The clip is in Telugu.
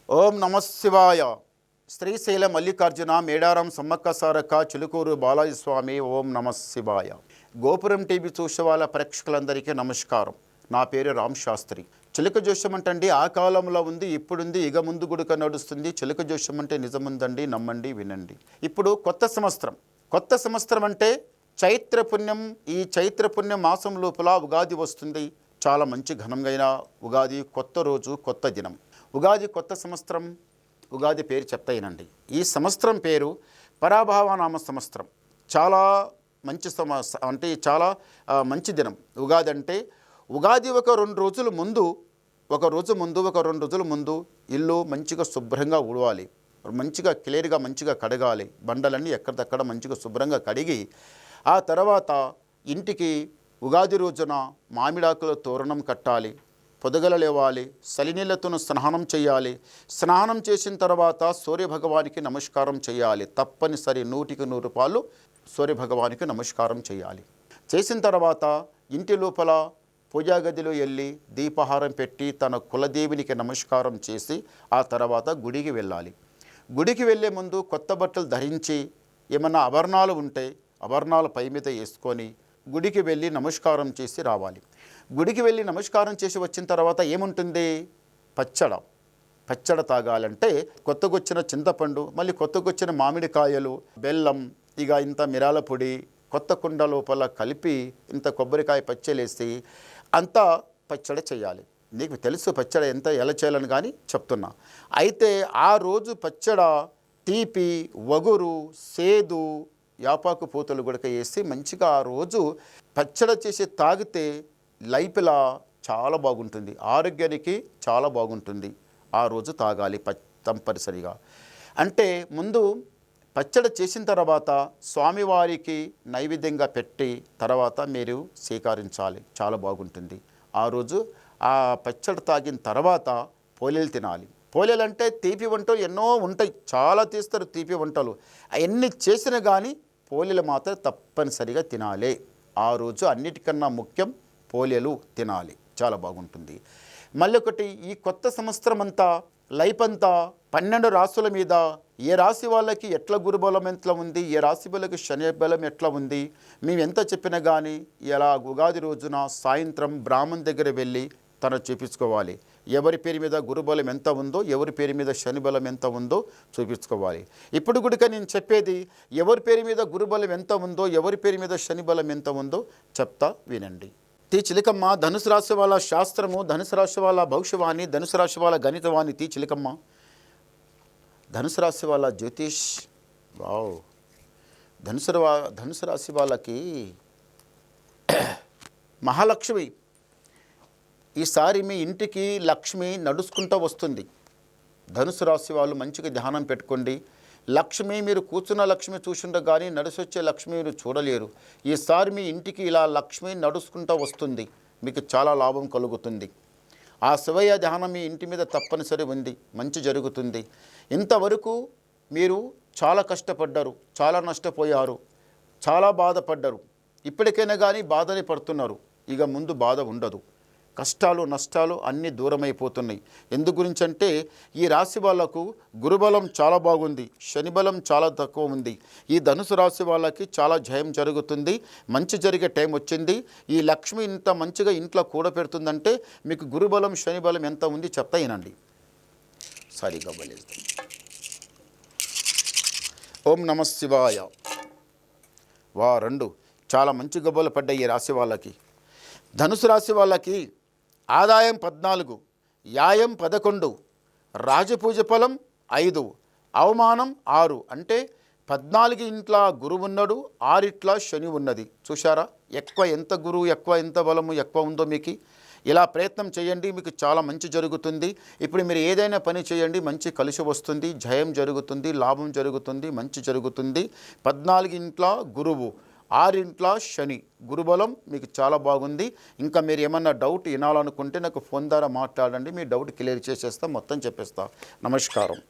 ఓం నమ శివాయ. శ్రీశైల మల్లికార్జున మేడారం సమ్మక్క సారక్క చిలుకూరు బాలాజీ స్వామి. ఓం నమ శివాయ. గోపురం టీవీ చూసే వాళ్ళ ప్రేక్షకులందరికీ నమస్కారం. నా పేరు రామ్ శాస్త్రి. చిలుక జోష్యం అంటే ఆ కాలంలో ఉంది, ఇప్పుడుంది, ఇక ముందు గుడుక నడుస్తుంది. చిలుక జోష్యం అంటే నిజముందండి, నమ్మండి, వినండి. ఇప్పుడు కొత్త సంవత్సరం అంటే చైత్రపుణ్యం. ఈ చైత్రపుణ్యం మాసం లోపల ఉగాది వస్తుంది. చాలా మంచి ఘనంగా ఉగాది, కొత్త రోజు, కొత్త దినం. ఉగాది కొత్త సంవత్సరం. ఉగాది పేరు చెప్తాయినండి. ఈ సంవత్సరం పేరు పరాభావనామ సంవత్సరం. చాలా మంచి అంటే చాలా మంచి దినం. ఉగాది అంటే ఉగాది ఒక 2 రోజుల ముందు, ఒక 2 రోజుల ముందు ఇల్లు మంచిగా శుభ్రంగా ఉడవాలి, మంచిగా క్లియర్గా మంచిగా కడగాలి. బండలన్నీ ఎక్కడిదక్కడ మంచిగా శుభ్రంగా కడిగి ఆ తర్వాత ఇంటికి ఉగాది రోజున మామిడాకుల తోరణం కట్టాలి. పొదగల లేవాలి, సలినీళ్లతో స్నానం చేయాలి. స్నానం చేసిన తర్వాత సూర్యభగవానికి నమస్కారం చేయాలి. తప్పనిసరి 100కి 100 రూపాయలు సూర్యభగవానికి నమస్కారం చేయాలి. చేసిన తర్వాత ఇంటి లోపల పూజా గదిలో వెళ్ళి దీపహారం పెట్టి తన కులదేవినికి నమస్కారం చేసి ఆ తర్వాత గుడికి వెళ్ళాలి. గుడికి వెళ్ళే ముందు కొత్త బట్టలు ధరించి ఏమన్నా ఆభరణాలు ఉంటే ఆభరణాలు పై మీద వేసుకొని గుడికి వెళ్ళి నమస్కారం చేసి రావాలి. గుడికి వెళ్ళి నమస్కారం చేసి వచ్చిన తర్వాత ఏముంటుంది? పచ్చడ తాగాలంటే కొత్తగొచ్చిన చింతపండు, మళ్ళీ కొత్తగొచ్చిన మామిడికాయలు, బెల్లం, ఇక ఇంత మిరాల పొడి కొత్త కుండ లోపల కలిపి ఇంత కొబ్బరికాయ పచ్చలేసి అంతా పచ్చడి చేయాలి. నీకు తెలుసు పచ్చడి ఎలా చేయాలని కానీ చెప్తున్నా. అయితే ఆ రోజు పచ్చడ తీపి, వగురు, సేదు, యాపాకు పూతలు గుడక వేసి మంచిగా ఆ రోజు పచ్చడి చేసి తాగితే లైఫ్లా చాలా బాగుంటుంది, ఆరోగ్యానికి చాలా బాగుంటుంది. ఆ రోజు తాగాలి తప్పనిసరిగా. అంటే ముందు పచ్చడి చేసిన తర్వాత స్వామివారికి నైవేద్యంగా పెట్టి తర్వాత మీరు స్వీకరించాలి. చాలా బాగుంటుంది. ఆ రోజు ఆ పచ్చడి తాగిన తర్వాత పోలేలు తినాలి. పోలేలు అంటే తీపి వంటలు ఎన్నో ఉంటాయి, చాలా తీస్తారు తీపి వంటలు. అవన్నీ చేసినా కానీ పోలేలు మాత్రం తప్పనిసరిగా తినాలి. ఆ రోజు అన్నిటికన్నా ముఖ్యం పోలేలు తినాలి. చాలా బాగుంటుంది. మళ్ళీ ఒకటి, ఈ కొత్త సంవత్సరం అంతా లైఫ్ అంతా 12 రాశుల మీద ఏ రాశి వాళ్ళకి ఎట్లా గురుబలం ఎట్లా ఉంది, ఏ రాశి వాళ్ళకి శని బలం ఎట్లా ఉంది మేము ఎంత చెప్పినా కానీ ఇలా ఉగాది రోజున సాయంత్రం బ్రాహ్మణ్ దగ్గర వెళ్ళి తను చూపించుకోవాలి. ఎవరి పేరు మీద గురుబలం ఎంత ఉందో, ఎవరి పేరు మీద శని బలం ఎంత ఉందో చూపించుకోవాలి. ఇప్పుడు కూడా నేను చెప్పేది ఎవరి పేరు మీద గురుబలం ఎంత ఉందో, ఎవరి పేరు మీద శని బలం ఎంత ఉందో చెప్తా, వినండి. చిలకమ్మ ధనుసు రాశి వాళ్ళ శాస్త్రము, ధనుసు రాశి వాళ్ళ భవిష్యవాణి, ధనుసు రాశి వాళ్ళ గణితవాణి. చిలకమ్మ ధనుసు రాశి వాళ్ళ జ్యోతిష్. వావ్. ధనుసు రాశి వాళ్ళకి మహాలక్ష్మి. ఈసారి మీ ఇంటికి లక్ష్మి నడుచుకుంటూ వస్తుంది. ధనుసు రాశి వాళ్ళు మంచిగా ధ్యానం పెట్టుకోండి. లక్ష్మి, మీరు కూర్చున్న లక్ష్మి చూసిండ కానీ నడిసొచ్చే లక్ష్మి మీరు చూడలేరు. ఈసారి మీ ఇంటికి ఇలా లక్ష్మి నడుచుకుంటూ వస్తుంది. మీకు చాలా లాభం కలుగుతుంది. ఆ శివయ్య ధ్యానం మీ ఇంటి మీద తప్పనిసరి ఉంది, మంచి జరుగుతుంది. ఇంతవరకు మీరు చాలా కష్టపడ్డారు, చాలా నష్టపోయారు, చాలా బాధపడ్డారు. ఇప్పటికైనా కానీ బాధని పడుతున్నారు. ఇక ముందు బాధ ఉండదు. కష్టాలు నష్టాలు అన్నీ దూరమైపోతున్నాయి. ఎందు గురించి అంటే ఈ రాశి వాళ్ళకు గురుబలం చాలా బాగుంది, శనిబలం చాలా తక్కువ ఉంది. ఈ ధనుసు రాశి వాళ్ళకి చాలా జయం జరుగుతుంది, మంచి జరిగే టైం వచ్చింది. ఈ లక్ష్మి ఇంత మంచిగా ఇంట్లో కూడపెడుతుందంటే మీకు గురుబలం శనిబలం ఎంత ఉంది చెప్తా వినండి. సరిగా బలేదు. ఓం నమ శివాయ. 2 చాలా మంచి గబ్బలు పడ్డాయి ఈ రాశి వాళ్ళకి. ధనుసు రాశి వాళ్ళకి ఆదాయం 14, యాయం 11, రాజపూజ ఫలం 5, అవమానం 6. అంటే 14 ఇంట్ల గురువు ఉన్నాడు, 6 ఇంట్ల శని ఉన్నది. చూశారా ఎక్కువ ఎంత గురువు ఎక్కువ ఎంత బలము ఎక్కువ ఉందో మీకు. ఇలా ప్రయత్నం చేయండి, మీకు చాలా మంచి జరుగుతుంది. ఇప్పుడు మీరు ఏదైనా పని చేయండి, మంచి కలిసి వస్తుంది, జయం జరుగుతుంది, లాభం జరుగుతుంది, మంచి జరుగుతుంది. 14 ఇంట్ల గురువు, 6 ఇంట్ల శని, గురుబలం మీకు చాలా బాగుంది. ఇంకా మీరు ఏమన్నా డౌట్ వినాలనుకుంటే నాకు ఫోన్ ద్వారా మాట్లాడండి, మీ డౌట్ క్లియర్ చేసేస్తా, మొత్తం చెప్పేస్తా. నమస్కారం.